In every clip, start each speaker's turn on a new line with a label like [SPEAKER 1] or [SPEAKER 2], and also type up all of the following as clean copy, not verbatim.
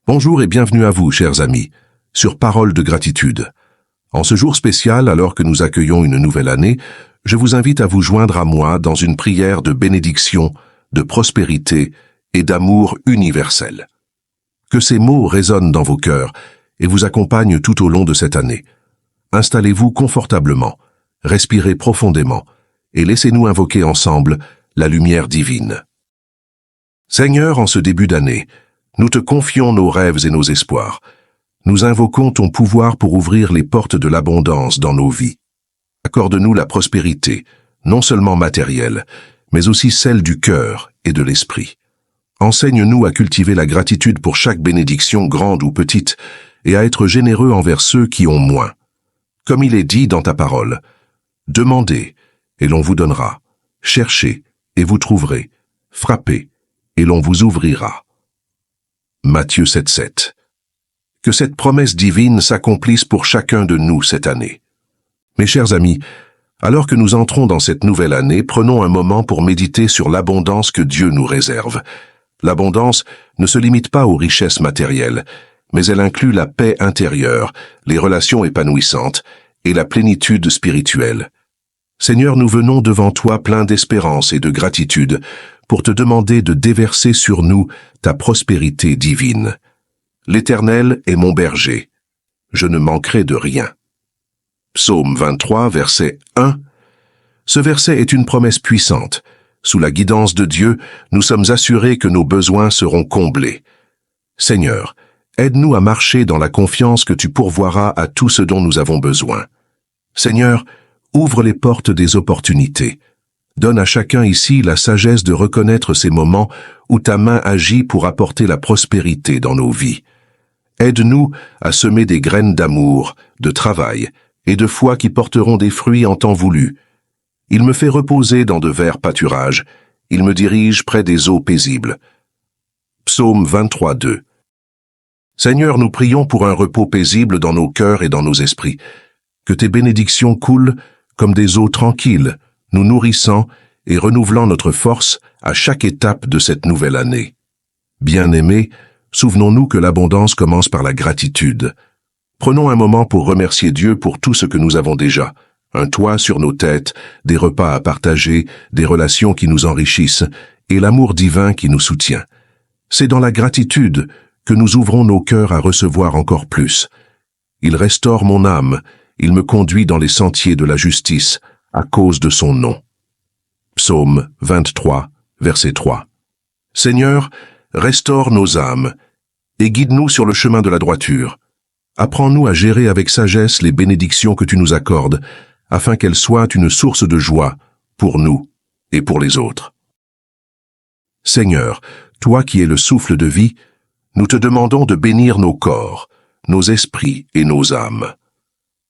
[SPEAKER 1] Bonjour et bienvenue à vous, chers amis, sur Parole de gratitude. En ce jour spécial, alors que nous accueillons une nouvelle année, je vous invite à vous joindre à moi dans une prière de bénédiction, de prospérité et d'amour universel. Que ces mots résonnent dans vos cœurs et vous accompagnent tout au long de cette année. Installez-vous confortablement, respirez profondément et laissez-nous invoquer ensemble la lumière divine. Seigneur, en ce début d'année, nous te confions nos rêves et nos espoirs. Nous invoquons ton pouvoir pour ouvrir les portes de l'abondance dans nos vies. Accorde-nous la prospérité, non seulement matérielle, mais aussi celle du cœur et de l'esprit. Enseigne-nous à cultiver la gratitude pour chaque bénédiction, grande ou petite, et à être généreux envers ceux qui ont moins. Comme il est dit dans ta parole, « Demandez, et l'on vous donnera. Cherchez, et vous trouverez. Frappez, et l'on vous ouvrira. » Matthieu 7,7. Que cette promesse divine s'accomplisse pour chacun de nous cette année. Mes chers amis, alors que nous entrons dans cette nouvelle année, prenons un moment pour méditer sur l'abondance que Dieu nous réserve. L'abondance ne se limite pas aux richesses matérielles, mais elle inclut la paix intérieure, les relations épanouissantes et la plénitude spirituelle. Seigneur, nous venons devant toi pleins d'espérance et de gratitude pour te demander de déverser sur nous ta prospérité divine. L'Éternel est mon berger. Je ne manquerai de rien. Psaume 23, verset 1. Ce verset est une promesse puissante. Sous la guidance de Dieu, nous sommes assurés que nos besoins seront comblés. Seigneur, aide-nous à marcher dans la confiance que tu pourvoiras à tout ce dont nous avons besoin. Seigneur, ouvre les portes des opportunités. Donne à chacun ici la sagesse de reconnaître ces moments où ta main agit pour apporter la prospérité dans nos vies. Aide-nous à semer des graines d'amour, de travail et de foi qui porteront des fruits en temps voulu. Il me fait reposer dans de verts pâturages. Il me dirige près des eaux paisibles. Psaume 23, 2. Seigneur, nous prions pour un repos paisible dans nos cœurs et dans nos esprits. Que tes bénédictions coulent comme des eaux tranquilles, nous nourrissant et renouvelant notre force à chaque étape de cette nouvelle année. Bien-aimés, souvenons-nous que l'abondance commence par la gratitude. Prenons un moment pour remercier Dieu pour tout ce que nous avons déjà. Un toit sur nos têtes, des repas à partager, des relations qui nous enrichissent et l'amour divin qui nous soutient. C'est dans la gratitude que nous ouvrons nos cœurs à recevoir encore plus. Il restaure mon âme, il me conduit dans les sentiers de la justice, à cause de son nom. Psaume 23, verset 3. Seigneur, restaure nos âmes et guide-nous sur le chemin de la droiture. Apprends-nous à gérer avec sagesse les bénédictions que tu nous accordes, afin qu'elles soient une source de joie pour nous et pour les autres. Seigneur, toi qui es le souffle de vie, nous te demandons de bénir nos corps, nos esprits et nos âmes.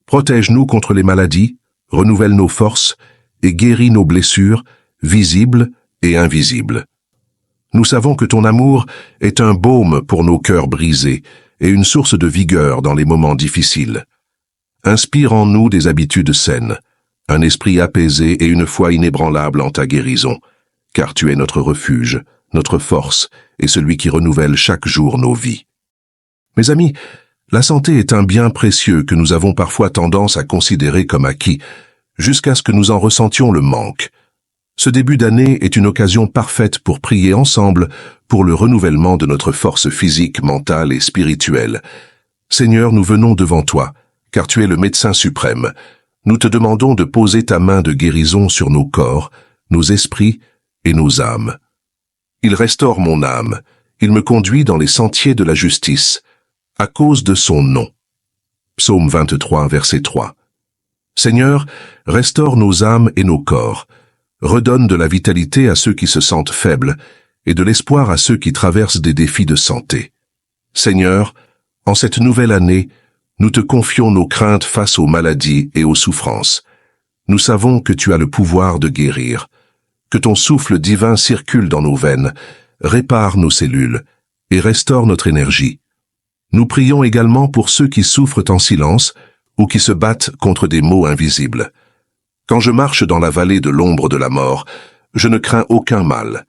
[SPEAKER 1] Protège-nous contre les maladies, renouvelle nos forces et guéris nos blessures, visibles et invisibles. Nous savons que ton amour est un baume pour nos cœurs brisés et une source de vigueur dans les moments difficiles. Inspire en nous des habitudes saines, un esprit apaisé et une foi inébranlable en ta guérison, car tu es notre refuge, notre force et celui qui renouvelle chaque jour nos vies. Mes amis, la santé est un bien précieux que nous avons parfois tendance à considérer comme acquis, jusqu'à ce que nous en ressentions le manque. Ce début d'année est une occasion parfaite pour prier ensemble pour le renouvellement de notre force physique, mentale et spirituelle. Seigneur, nous venons devant toi, car tu es le médecin suprême. Nous te demandons de poser ta main de guérison sur nos corps, nos esprits et nos âmes. Il restaure mon âme, il me conduit dans les sentiers de la justice, à cause de son nom. Psaume 23, verset 3. Seigneur, restaure nos âmes et nos corps, redonne de la vitalité à ceux qui se sentent faibles et de l'espoir à ceux qui traversent des défis de santé. Seigneur, en cette nouvelle année, nous te confions nos craintes face aux maladies et aux souffrances. Nous savons que tu as le pouvoir de guérir, que ton souffle divin circule dans nos veines, répare nos cellules et restaure notre énergie. Nous prions également pour ceux qui souffrent en silence ou qui se battent contre des maux invisibles. Quand je marche dans la vallée de l'ombre de la mort, je ne crains aucun mal,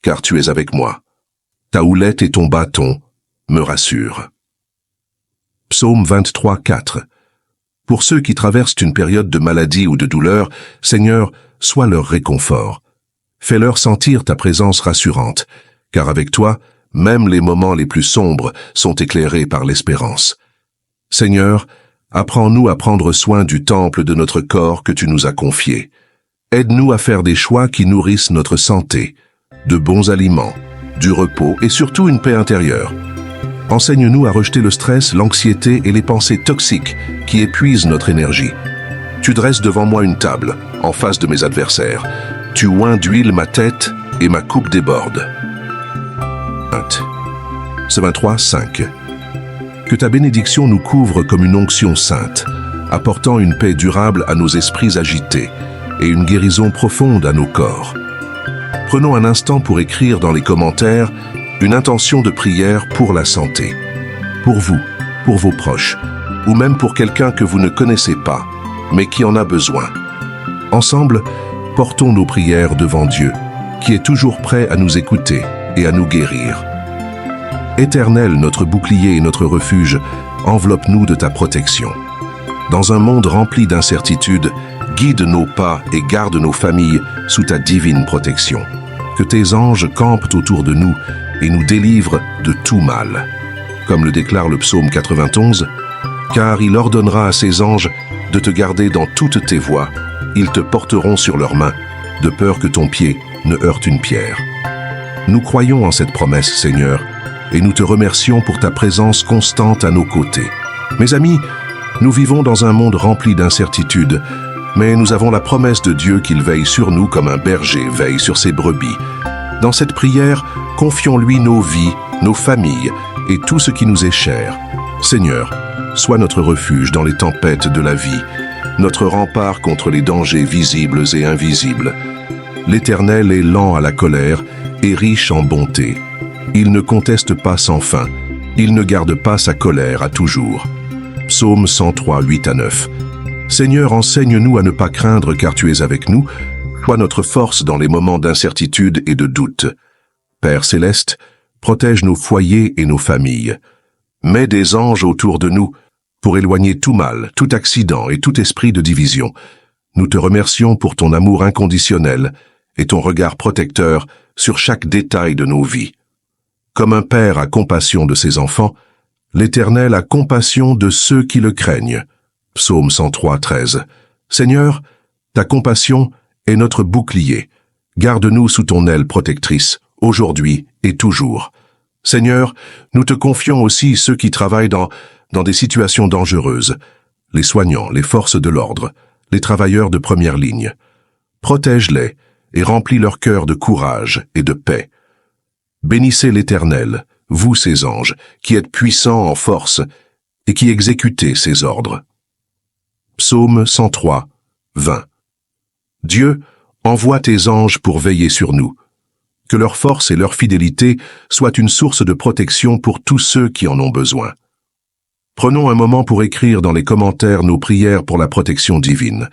[SPEAKER 1] car tu es avec moi. Ta houlette et ton bâton me rassure. Psaume 23, 4. Pour ceux qui traversent une période de maladie ou de douleur, Seigneur, sois leur réconfort. Fais-leur sentir ta présence rassurante, car avec toi, même les moments les plus sombres sont éclairés par l'espérance. Seigneur, apprends-nous à prendre soin du temple de notre corps que tu nous as confié. Aide-nous à faire des choix qui nourrissent notre santé, de bons aliments, du repos et surtout une paix intérieure. Enseigne-nous à rejeter le stress, l'anxiété et les pensées toxiques qui épuisent notre énergie. Tu dresses devant moi une table, en face de mes adversaires. Tu oins d'huile ma tête et ma coupe déborde. Ce 23, 5. Que ta bénédiction nous couvre comme une onction sainte, apportant une paix durable à nos esprits agités et une guérison profonde à nos corps. Prenons un instant pour écrire dans les commentaires une intention de prière pour la santé. Pour vous, pour vos proches, ou même pour quelqu'un que vous ne connaissez pas, mais qui en a besoin. Ensemble, portons nos prières devant Dieu, qui est toujours prêt à nous écouter et à nous guérir. Éternel, notre bouclier et notre refuge, enveloppe-nous de ta protection. Dans un monde rempli d'incertitudes, guide nos pas et garde nos familles sous ta divine protection. Que tes anges campent autour de nous et nous délivrent de tout mal. Comme le déclare le psaume 91, « Car il ordonnera à ses anges de te garder dans toutes tes voies, ils te porteront sur leurs mains, de peur que ton pied ne heurte une pierre. » Nous croyons en cette promesse, Seigneur, et nous te remercions pour ta présence constante à nos côtés. Mes amis, nous vivons dans un monde rempli d'incertitudes, mais nous avons la promesse de Dieu qu'il veille sur nous comme un berger veille sur ses brebis. Dans cette prière, confions-lui nos vies, nos familles et tout ce qui nous est cher. Seigneur, sois notre refuge dans les tempêtes de la vie, notre rempart contre les dangers visibles et invisibles. L'Éternel est lent à la colère et riche en bonté. Il ne conteste pas sans fin, il ne garde pas sa colère à toujours. Psaume 103, 8 à 9. Seigneur, enseigne-nous à ne pas craindre car tu es avec nous. Sois notre force dans les moments d'incertitude et de doute. Père céleste, protège nos foyers et nos familles. Mets des anges autour de nous pour éloigner tout mal, tout accident et tout esprit de division. Nous te remercions pour ton amour inconditionnel et ton regard protecteur sur chaque détail de nos vies. Comme un père a compassion de ses enfants, l'Éternel a compassion de ceux qui le craignent. Psaume 103, 13. Seigneur, ta compassion est notre bouclier. Garde-nous sous ton aile protectrice, aujourd'hui et toujours. Seigneur, nous te confions aussi ceux qui travaillent dans des situations dangereuses, les soignants, les forces de l'ordre, les travailleurs de première ligne. Protège-les et remplis leur cœur de courage et de paix. Bénissez l'Éternel, vous ses anges, qui êtes puissants en force et qui exécutez ses ordres. Psaume 103, 20. Dieu, envoie tes anges pour veiller sur nous. Que leur force et leur fidélité soient une source de protection pour tous ceux qui en ont besoin. Prenons un moment pour écrire dans les commentaires nos prières pour la protection divine.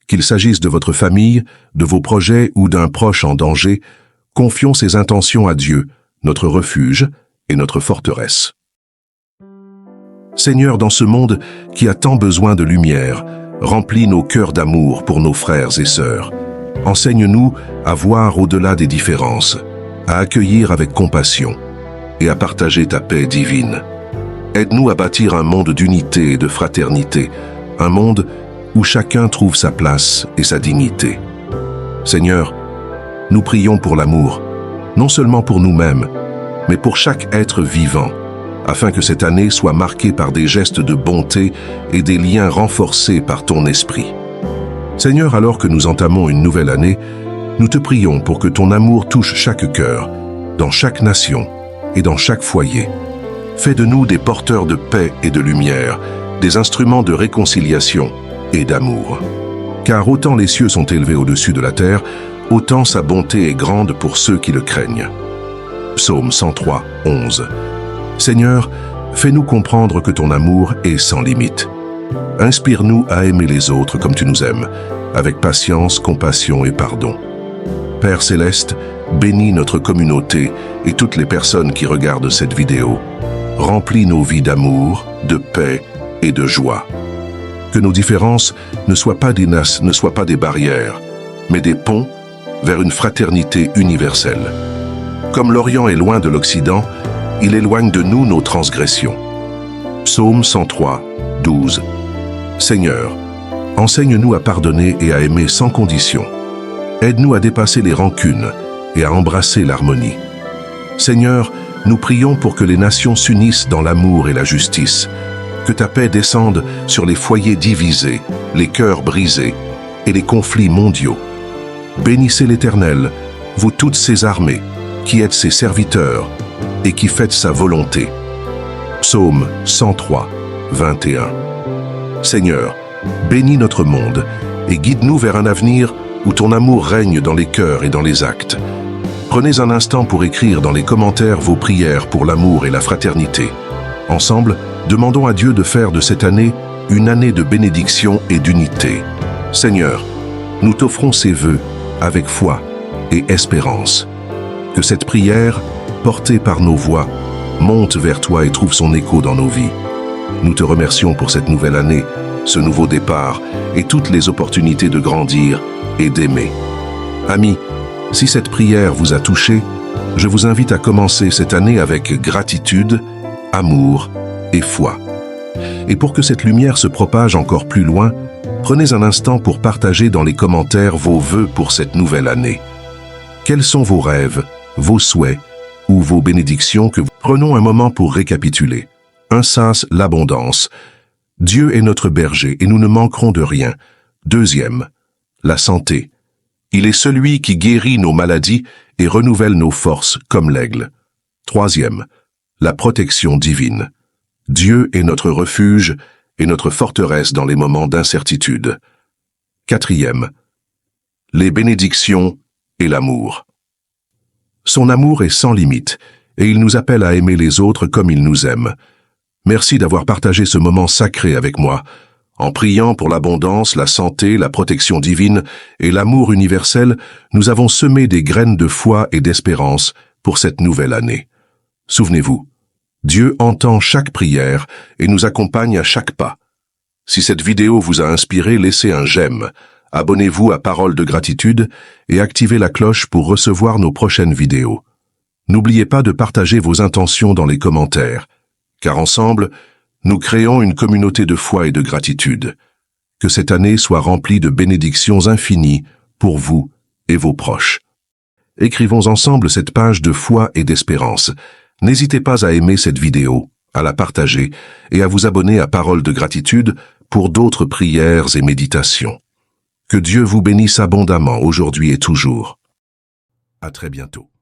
[SPEAKER 1] Qu'il s'agisse de votre famille, de vos projets ou d'un proche en danger, confions ces intentions à Dieu, notre refuge et notre forteresse. Seigneur, dans ce monde qui a tant besoin de lumière, remplis nos cœurs d'amour pour nos frères et sœurs. Enseigne-nous à voir au-delà des différences, à accueillir avec compassion et à partager ta paix divine. Aide-nous à bâtir un monde d'unité et de fraternité, un monde où chacun trouve sa place et sa dignité. Seigneur, nous prions pour l'amour, non seulement pour nous-mêmes, mais pour chaque être vivant, afin que cette année soit marquée par des gestes de bonté et des liens renforcés par ton esprit. Seigneur, alors que nous entamons une nouvelle année, nous te prions pour que ton amour touche chaque cœur, dans chaque nation et dans chaque foyer. Fais de nous des porteurs de paix et de lumière, des instruments de réconciliation et d'amour. Car autant les cieux sont élevés au-dessus de la terre, autant sa bonté est grande pour ceux qui le craignent. Psaume 103, 11. Seigneur, fais-nous comprendre que ton amour est sans limite. Inspire-nous à aimer les autres comme tu nous aimes, avec patience, compassion et pardon. Père céleste, bénis notre communauté et toutes les personnes qui regardent cette vidéo. remplit nos vies d'amour, de paix et de joie. Que nos différences ne soient pas des barrières, mais des ponts vers une fraternité universelle. Comme l'Orient est loin de l'Occident, il éloigne de nous nos transgressions. Psaume 103, 12. Seigneur, enseigne-nous à pardonner et à aimer sans condition. Aide-nous à dépasser les rancunes et à embrasser l'harmonie. Seigneur, nous prions pour que les nations s'unissent dans l'amour et la justice, que ta paix descende sur les foyers divisés, les cœurs brisés et les conflits mondiaux. Bénissez l'Éternel, vous toutes ses armées, qui êtes ses serviteurs et qui faites sa volonté. Psaume 103, 21. Seigneur, bénis notre monde et guide-nous vers un avenir où ton amour règne dans les cœurs et dans les actes. Prenez un instant pour écrire dans les commentaires vos prières pour l'amour et la fraternité. Ensemble, demandons à Dieu de faire de cette année une année de bénédiction et d'unité. Seigneur, nous t'offrons ces vœux avec foi et espérance. Que cette prière, portée par nos voix, monte vers toi et trouve son écho dans nos vies. Nous te remercions pour cette nouvelle année, ce nouveau départ et toutes les opportunités de grandir et d'aimer. Amis, si cette prière vous a touché, je vous invite à commencer cette année avec gratitude, amour et foi. Et pour que cette lumière se propage encore plus loin, prenez un instant pour partager dans les commentaires vos vœux pour cette nouvelle année. Quels sont vos rêves, vos souhaits ou vos bénédictions que vous... Prenons un moment pour récapituler. 1 Sas, l'abondance. Dieu est notre berger et nous ne manquerons de rien. 2e, la santé. Il est celui qui guérit nos maladies et renouvelle nos forces comme l'aigle. 3e, la protection divine. Dieu est notre refuge et notre forteresse dans les moments d'incertitude. 4e, les bénédictions et l'amour. Son amour est sans limite et il nous appelle à aimer les autres comme il nous aime. Merci d'avoir partagé ce moment sacré avec moi. En priant pour l'abondance, la santé, la protection divine et l'amour universel, nous avons semé des graines de foi et d'espérance pour cette nouvelle année. Souvenez-vous, Dieu entend chaque prière et nous accompagne à chaque pas. Si cette vidéo vous a inspiré, laissez un j'aime, abonnez-vous à Parole de Gratitude et activez la cloche pour recevoir nos prochaines vidéos. N'oubliez pas de partager vos intentions dans les commentaires, car ensemble, nous créons une communauté de foi et de gratitude. Que cette année soit remplie de bénédictions infinies pour vous et vos proches. Écrivons ensemble cette page de foi et d'espérance. N'hésitez pas à aimer cette vidéo, à la partager et à vous abonner à Parole de Gratitude pour d'autres prières et méditations. Que Dieu vous bénisse abondamment aujourd'hui et toujours. À très bientôt.